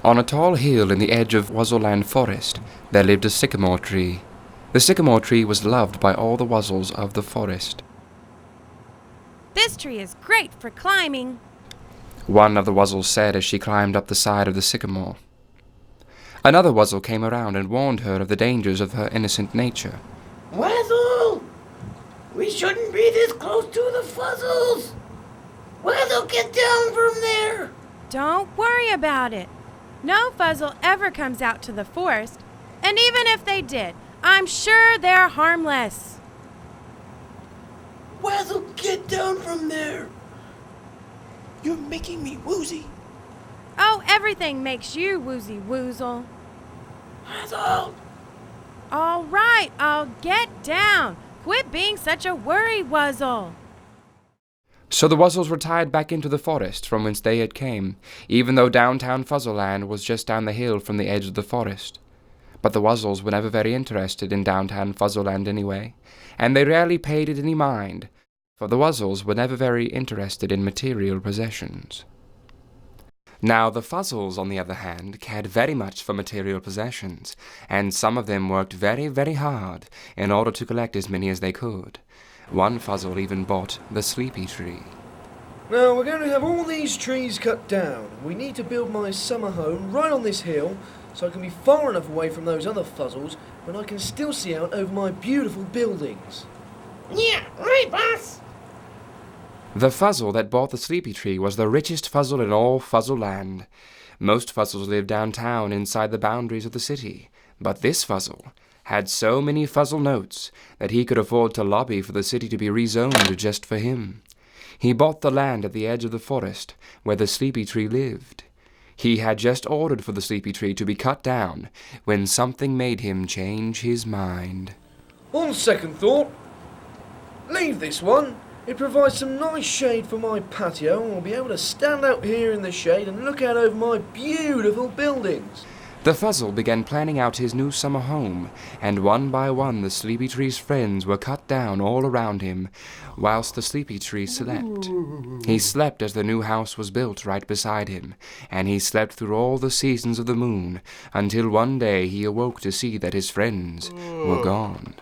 On a tall hill in the edge of Wuzzleland Forest, there lived a sycamore tree. The sycamore tree was loved by all the Wuzzles of the forest. This tree is great for climbing, One of the Wuzzles said as she climbed up the side of the sycamore. Another Wuzzle came around and warned her of the dangers of her innocent nature. Wuzzle! We shouldn't be this close to the Fuzzles! Wuzzle, get down from there! Don't worry about it. No Fuzzle ever comes out to the forest, and even if they did, I'm sure they're harmless. Wuzzle, get down from there! You're making me woozy. Oh, everything makes you woozy woozle. Wuzzle! All right, I'll get down. Quit being such a worry wuzzle. So the Wuzzles retired back into the forest from whence they had came, even though downtown Fuzzleland was just down the hill from the edge of the forest. But the Wuzzles were never very interested in downtown Fuzzleland anyway, and they rarely paid it any mind, for the Wuzzles were never very interested in material possessions. Now the Fuzzles, on the other hand, cared very much for material possessions, and some of them worked very, very hard in order to collect as many as they could. One Fuzzle even bought the sleepy tree. Now, we're going to have all these trees cut down. We need to build my summer home right on this hill, so I can be far enough away from those other Fuzzles, but I can still see out over my beautiful buildings. Yeah, right, boss! The Fuzzle that bought the sleepy tree was the richest Fuzzle in all Fuzzleland. Most Fuzzles lived downtown inside the boundaries of the city, but this Fuzzle had so many Fuzzle notes that he could afford to lobby for the city to be rezoned just for him. He bought the land at the edge of the forest where the sleepy tree lived. He had just ordered for the sleepy tree to be cut down when something made him change his mind. On second thought, leave this one. It provides some nice shade for my patio, and I'll be able to stand out here in the shade and look out over my beautiful buildings. The Fuzzle began planning out his new summer home, and one by one the sleepy tree's friends were cut down all around him, whilst the sleepy tree slept. He slept as the new house was built right beside him, and he slept through all the seasons of the moon, until one day he awoke to see that his friends were gone.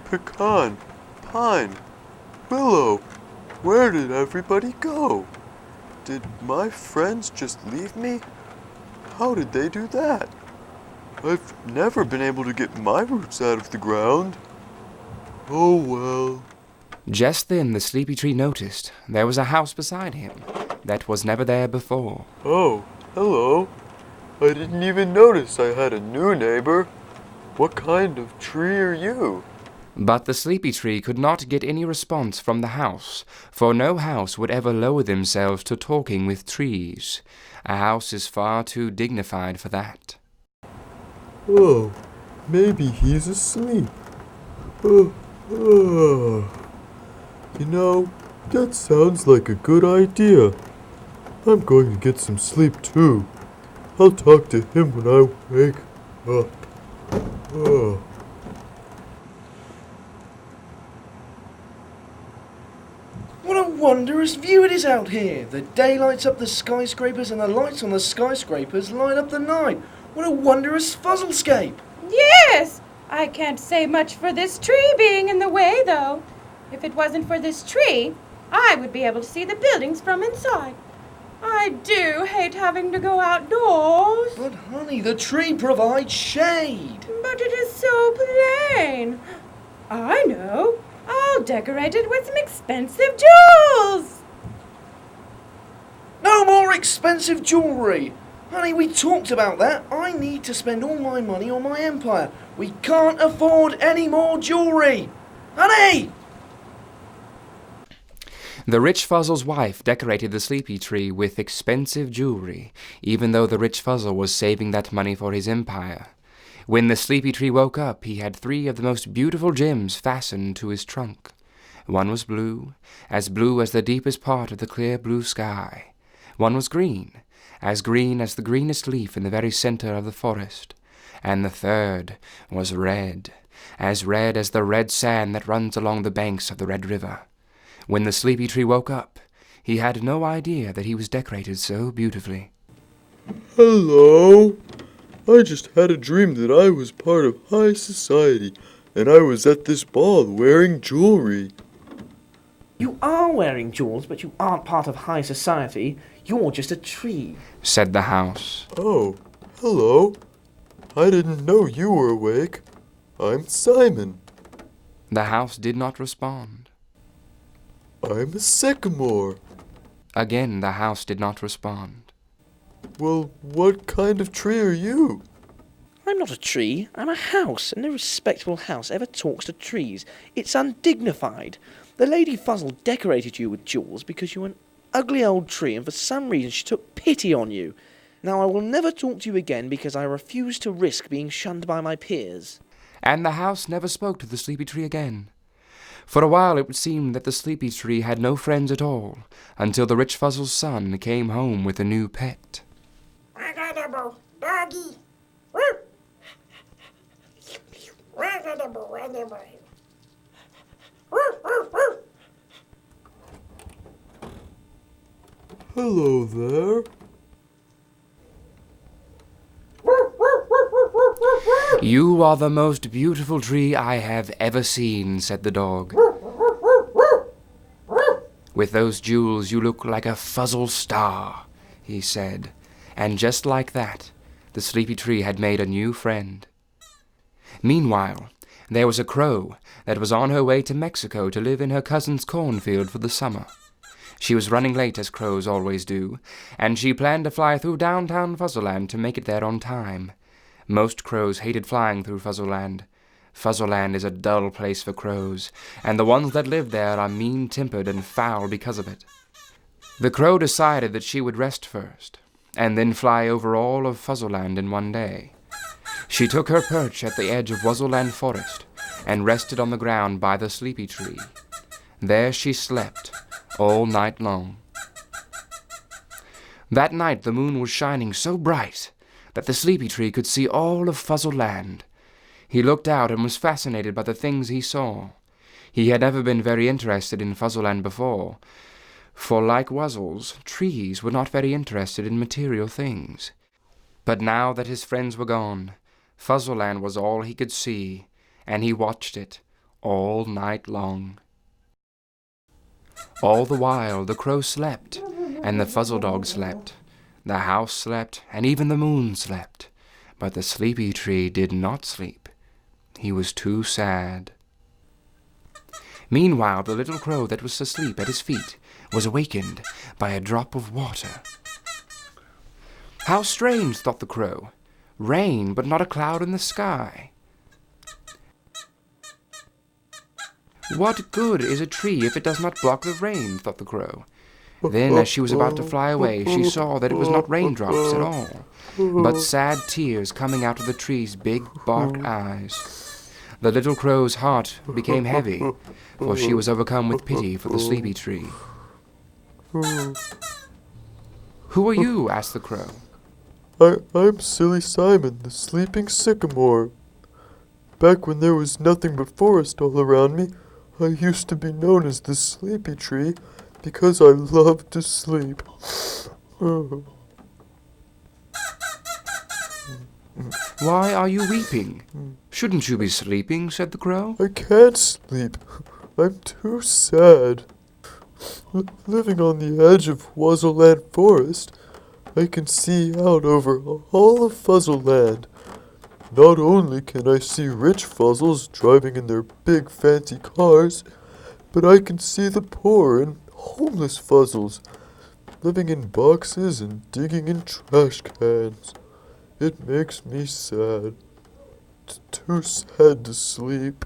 Pecan, Pine, Willow, where did everybody go? Did my friends just leave me? How did they do that? I've never been able to get my roots out of the ground. Oh well. Just then the sleepy tree noticed there was a house beside him that was never there before. Oh, hello. I didn't even notice I had a new neighbor. What kind of tree are you? But the sleepy tree could not get any response from the house, for no house would ever lower themselves to talking with trees. A house is far too dignified for that. Oh, maybe he's asleep. You know, that sounds like a good idea. I'm going to get some sleep too. I'll talk to him when I wake up. What a wondrous view it is out here. The day lights up the skyscrapers and the lights on the skyscrapers light up the night. What a wondrous fuzzlescape. Yes! I can't say much for this tree being in the way, though. If it wasn't for this tree, I would be able to see the buildings from inside. I do hate having to go outdoors. But honey, the tree provides shade. But it is so plain. I know. I'll decorate it with some expensive jewels. No more expensive jewellery. Honey, we talked about that. I need to spend all my money on my empire. We can't afford any more jewellery. Honey! The rich Fuzzle's wife decorated the sleepy tree with expensive jewelry, even though the rich Fuzzle was saving that money for his empire. When the sleepy tree woke up, he had 3 of the most beautiful gems fastened to his trunk. One was blue as the deepest part of the clear blue sky. One was green as the greenest leaf in the very center of the forest. And the third was red as the red sand that runs along the banks of the Red River. When the sleepy tree woke up, He had no idea that he was decorated so beautifully. Hello. I just had a dream that I was part of high society, and I was at this ball wearing jewelry. You are wearing jewels, but you aren't part of high society. You're just a tree, said the house. Oh, hello. I didn't know you were awake. I'm Simon. The house did not respond. I'm a sycamore. Again, the house did not respond. Well, what kind of tree are you? I'm not a tree. I'm a house, and no respectable house ever talks to trees. It's undignified. The Lady Fuzzle decorated you with jewels because you're an ugly old tree, and for some reason she took pity on you. Now I will never talk to you again because I refuse to risk being shunned by my peers. And the house never spoke to the sleepy tree again. For a while it would seem that the sleepy tree had no friends at all, until the rich Fuzzle's son came home with a new pet. Incredible doggy. Hello there. You are the most beautiful tree I have ever seen, said the dog. With those jewels you look like a Fuzzle star, he said. And just like that, the sleepy tree had made a new friend. Meanwhile, there was a crow that was on her way to Mexico to live in her cousin's cornfield for the summer. She was running late, as crows always do, and she planned to fly through downtown Fuzzleland to make it there on time. Most crows hated flying through Fuzzleland. Fuzzleland is a dull place for crows, and the ones that live there are mean-tempered and foul because of it. The crow decided that she would rest first, and then fly over all of Fuzzleland in one day. She took her perch at the edge of Wuzzleland Forest, and rested on the ground by the sleepy tree. There she slept all night long. That night the moon was shining so bright that the sleepy tree could see all of Fuzzleland. He looked out and was fascinated by the things he saw. He had never been very interested in Fuzzleland before, for like Wuzzles, trees were not very interested in material things. But now that his friends were gone, Fuzzleland was all he could see, and he watched it all night long. All the while the crow slept, and the Fuzzle dog slept. The house slept, and even the moon slept. But the sleepy tree did not sleep. He was too sad. Meanwhile, the little crow that was asleep at his feet was awakened by a drop of water. How strange, thought the crow. Rain, but not a cloud in the sky. What good is a tree if it does not block the rain, thought the crow. Then, as she was about to fly away, she saw that it was not raindrops at all, but sad tears coming out of the tree's big bark eyes. The little crow's heart became heavy, for she was overcome with pity for the sleepy tree. Who are you? Asked the crow. I'm Silly Simon, the sleeping sycamore. Back when there was nothing but forest all around me, I used to be known as the sleepy tree because I loved to sleep. Why are you weeping? Shouldn't you be sleeping? Said the crow. I can't sleep. I'm too sad. Living on the edge of Wuzzleland Forest, I can see out over all of Fuzzleland. Not only can I see rich Fuzzles driving in their big fancy cars, but I can see the poor and homeless Fuzzles living in boxes and digging in trash cans. It makes me sad. It's too sad to sleep.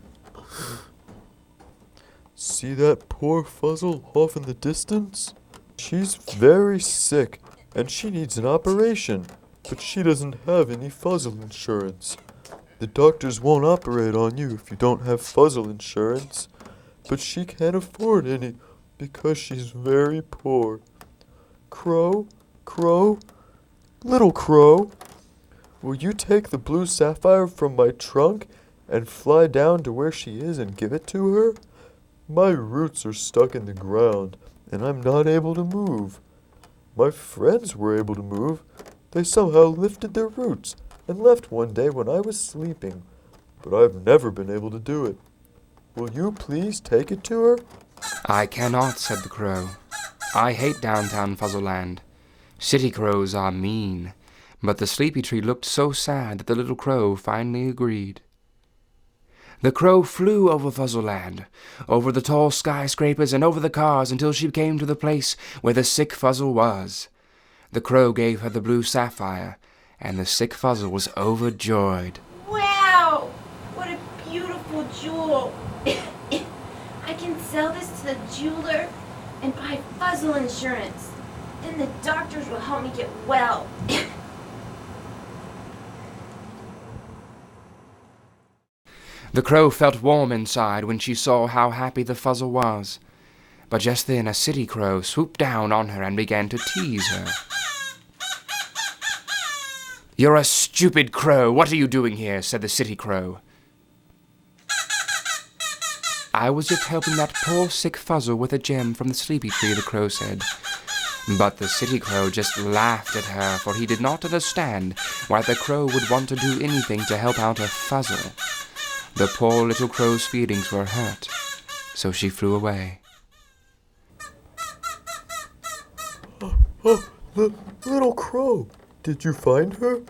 See that poor Fuzzle off in the distance? She's very sick and she needs an operation, but she doesn't have any Fuzzle insurance. The doctors won't operate on you if you don't have Fuzzle insurance, but she can't afford any because she's very poor. Crow, Crow, little Crow, will you take the blue sapphire from my trunk and fly down to where she is and give it to her? My roots are stuck in the ground, and I'm not able to move. My friends were able to move. They somehow lifted their roots and left one day when I was sleeping, but I've never been able to do it. Will you please take it to her? I cannot, said the crow. I hate downtown Fuzzleland. City crows are mean. But the sleepy tree looked so sad that the little crow finally agreed. The crow flew over Fuzzleland, over the tall skyscrapers and over the cars until she came to the place where the sick Fuzzle was. The crow gave her the blue sapphire, and the sick Fuzzle was overjoyed. Wow! What a beautiful jewel! I can sell this to the jeweler and buy Fuzzle insurance. Then the doctors will help me get well. The crow felt warm inside when she saw how happy the Fuzzle was. But just then a city crow swooped down on her and began to tease her. "You're a stupid crow. What are you doing here?" said the city crow. "I was just helping that poor sick Fuzzle with a gem from the sleepy tree," the crow said. But the city crow just laughed at her, for he did not understand why the crow would want to do anything to help out a Fuzzle. The poor little crow's feelings were hurt, so she flew away. Little crow, did you find her?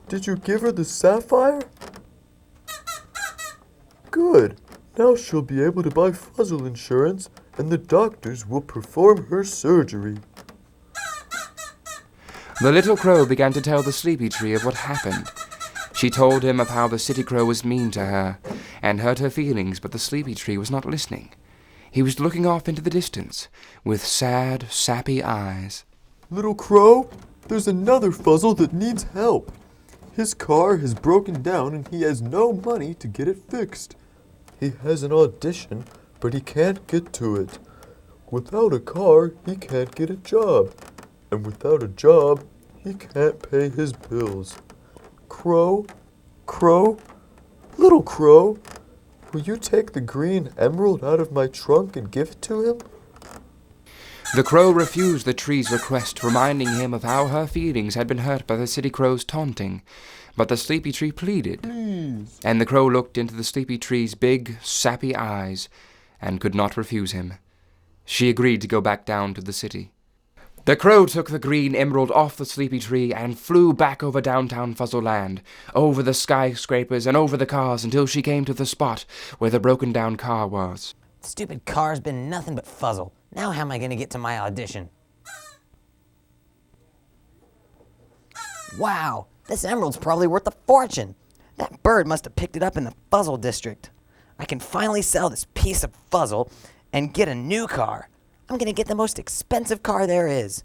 Did you give her the sapphire? Good. Now she'll be able to buy Fuzzle insurance, and the doctors will perform her surgery. The little crow began to tell the sleepy tree of what happened. She told him of how the city crow was mean to her and hurt her feelings, but the sleepy tree was not listening. He was looking off into the distance with sad, sappy eyes. Little crow, there's another Fuzzle that needs help. His car has broken down and he has no money to get it fixed. He has an audition, but he can't get to it. Without a car, he can't get a job. And without a job, he can't pay his bills. Crow, crow, little crow, will you take the green emerald out of my trunk and give it to him? The crow refused the tree's request, reminding him of how her feelings had been hurt by the city crow's taunting. But the sleepy tree pleaded. Please. And the crow looked into the sleepy tree's big, sappy eyes and could not refuse him. She agreed to go back down to the city. The crow took the green emerald off the sleepy tree and flew back over downtown Fuzzleland, over the skyscrapers and over the cars until she came to the spot where the broken-down car was. Stupid car's been nothing but Fuzzle. Now how am I going to get to my audition? Wow, this emerald's probably worth a fortune. That bird must have picked it up in the Fuzzle district. I can finally sell this piece of Fuzzle and get a new car. I'm going to get the most expensive car there is.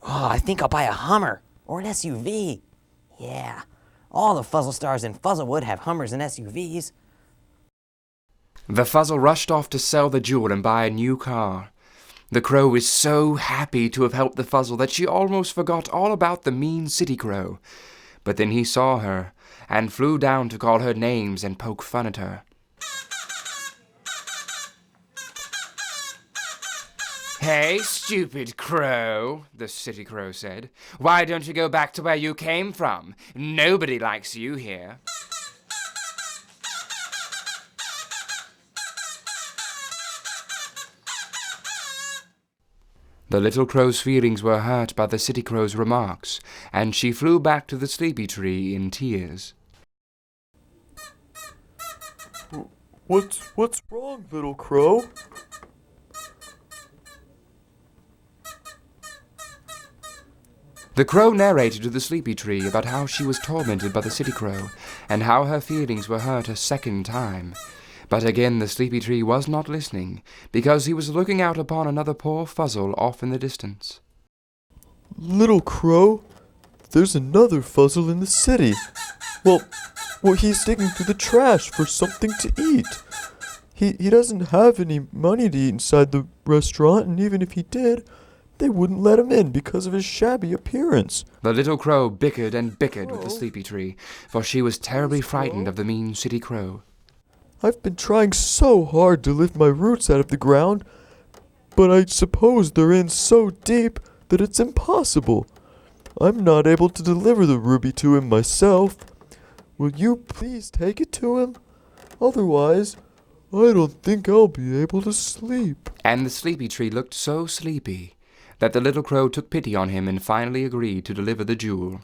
Oh, I think I'll buy a Hummer or an SUV. Yeah, all the Fuzzle stars in Fuzzlewood have Hummers and SUVs. The Fuzzle rushed off to sell the jewel and buy a new car. The crow was so happy to have helped the Fuzzle that she almost forgot all about the mean city crow. But then he saw her and flew down to call her names and poke fun at her. "Hey, stupid crow," the city crow said. "Why don't you go back to where you came from? Nobody likes you here." The little crow's feelings were hurt by the city crow's remarks, and she flew back to the sleepy tree in tears. What's wrong, little crow? The crow narrated to the sleepy tree about how she was tormented by the city crow, and how her feelings were hurt a second time. But again the sleepy tree was not listening, because he was looking out upon another poor Fuzzle off in the distance. Little crow, there's another Fuzzle in the city. Well, he's digging through the trash for something to eat. He doesn't have any money to eat inside the restaurant, and even if he did, they wouldn't let him in because of his shabby appearance. The little crow bickered and bickered with the sleepy tree, for she was terribly frightened of the mean city crow. I've been trying so hard to lift my roots out of the ground, but I suppose they're in so deep that it's impossible. I'm not able to deliver the ruby to him myself. Will you please take it to him? Otherwise, I don't think I'll be able to sleep. And the sleepy tree looked so sleepy that the little crow took pity on him and finally agreed to deliver the jewel.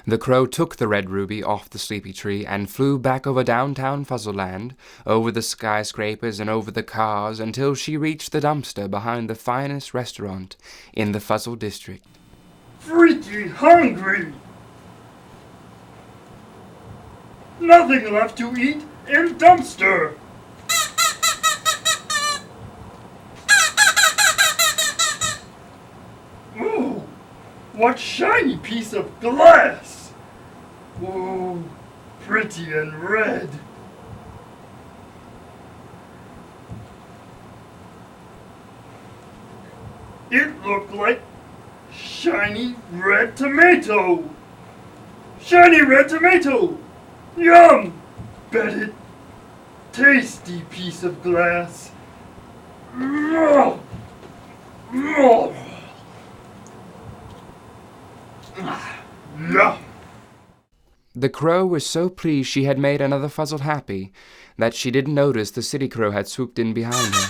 The crow took the red ruby off the sleepy tree and flew back over downtown Fuzzleland, over the skyscrapers and over the cars until she reached the dumpster behind the finest restaurant in the Fuzzle district. Freaking hungry! Nothing left to eat in dumpster! Ooh, what shiny piece of glass! Ooh, pretty and red. It looked like shiny red tomato! Shiny red tomato! Yum! Bet it. Tasty piece of glass. Yum! The crow was so pleased she had made another Fuzzle happy that she didn't notice the city crow had swooped in behind her.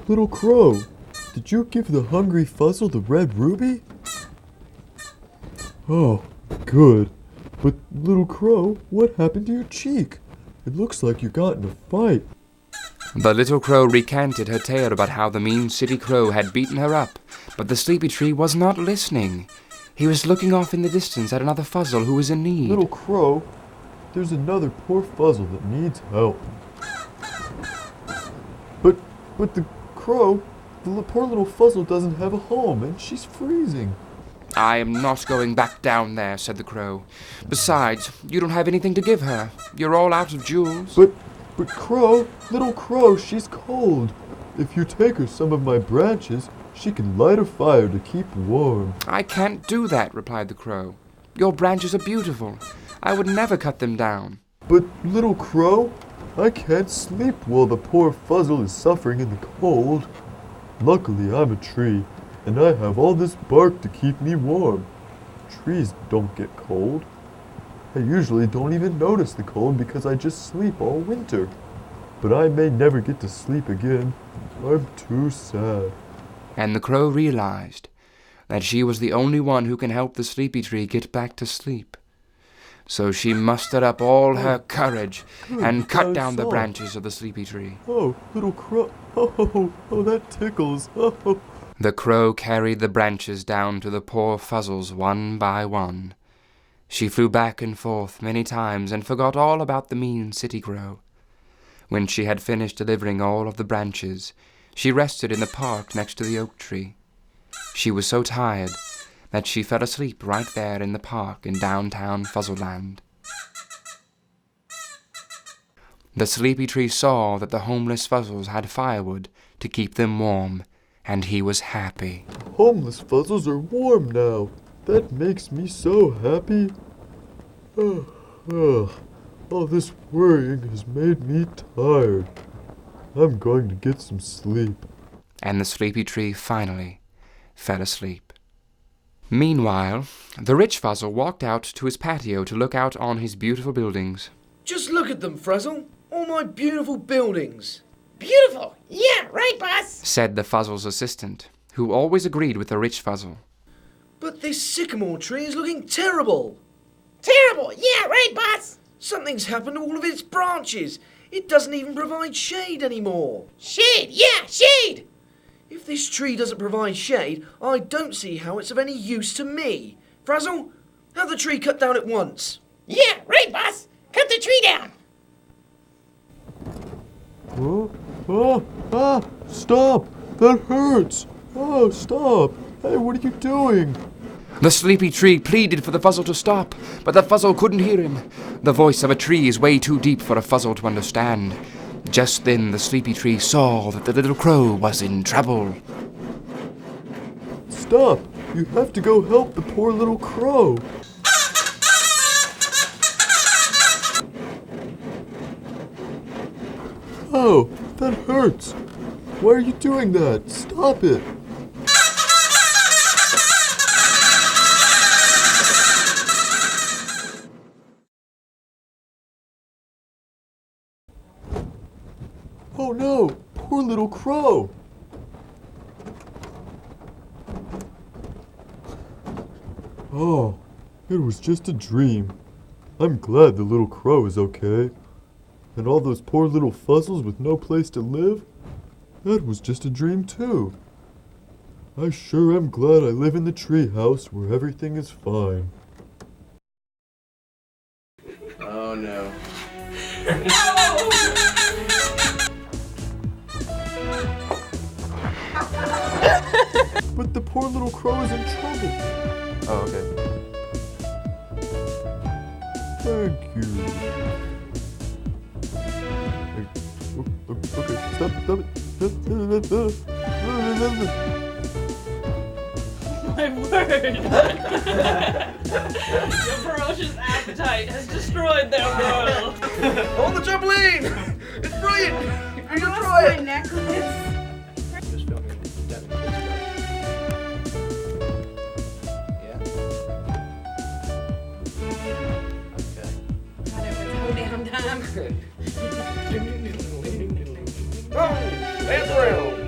Little crow, did you give the hungry Fuzzle the red ruby? Oh, good. But little crow, what happened to your cheek? It looks like you got in a fight. The little crow recanted her tale about how the mean city crow had beaten her up, but the sleepy tree was not listening. He was looking off in the distance at another Fuzzle who was in need. Little crow, there's another poor Fuzzle that needs help. But the crow, the poor little Fuzzle doesn't have a home and she's freezing. I am not going back down there, said the crow. Besides, you don't have anything to give her. You're all out of jewels. But crow, little crow, she's cold. If you take her some of my branches, she can light a fire to keep warm. I can't do that, replied the crow. Your branches are beautiful. I would never cut them down. But little crow, I can't sleep while the poor Fuzzle is suffering in the cold. Luckily, I'm a tree, and I have all this bark to keep me warm. Trees don't get cold. I usually don't even notice the cold because I just sleep all winter. But I may never get to sleep again. I'm too sad. And the crow realized that she was the only one who can help the sleepy tree get back to sleep. So she mustered up all her courage and cut down the branches of the sleepy tree. Oh, little crow. Oh, that tickles. Oh. The crow carried the branches down to the poor Fuzzles one by one. She flew back and forth many times and forgot all about the mean city crow. When she had finished delivering all of the branches, she rested in the park next to the oak tree. She was so tired that she fell asleep right there in the park in downtown Fuzzleland. The sleepy tree saw that the homeless Fuzzles had firewood to keep them warm, and he was happy. Homeless Fuzzles are warm now. That makes me so happy. All this worrying has made me tired. I'm going to get some sleep. And the sleepy tree finally fell asleep. Meanwhile, the rich Fuzzle walked out to his patio to look out on his beautiful buildings. Just look at them, Frazzle. All my beautiful buildings. Beautiful. Yeah, right, boss. Said the Fuzzle's assistant, who always agreed with the rich Fuzzle. But this sycamore tree is looking terrible. Terrible. Yeah, right, boss. Something's happened to all of its branches. It doesn't even provide shade anymore. Shade. Yeah, shade. If this tree doesn't provide shade, I don't see how it's of any use to me. Frazzle, have the tree cut down at once. Yeah, right, boss. Cut the tree down. Stop! That hurts! Oh, stop! Hey, what are you doing? The sleepy tree pleaded for the Fuzzle to stop, but the Fuzzle couldn't hear him. The voice of a tree is way too deep for a Fuzzle to understand. Just then the sleepy tree saw that the little crow was in trouble. Stop! You have to go help the poor little crow. Oh, that hurts. Why are you doing that? Stop it. Oh no, poor little crow. Oh, it was just a dream. I'm glad the little crow is okay. And all those poor little fuzzles with no place to live? That was just a dream too. I sure am glad I live in the tree house where everything is fine. Oh no. But the poor little crow is in trouble. Oh, okay. Thank you. Okay, stop it. My word! Your ferocious appetite has destroyed their world. On the trampoline! It's brilliant! You should I try lost it! my necklace. Just filming Dad and kids. Yeah? Okay. God, it was so damn dumb. Oh, dance around!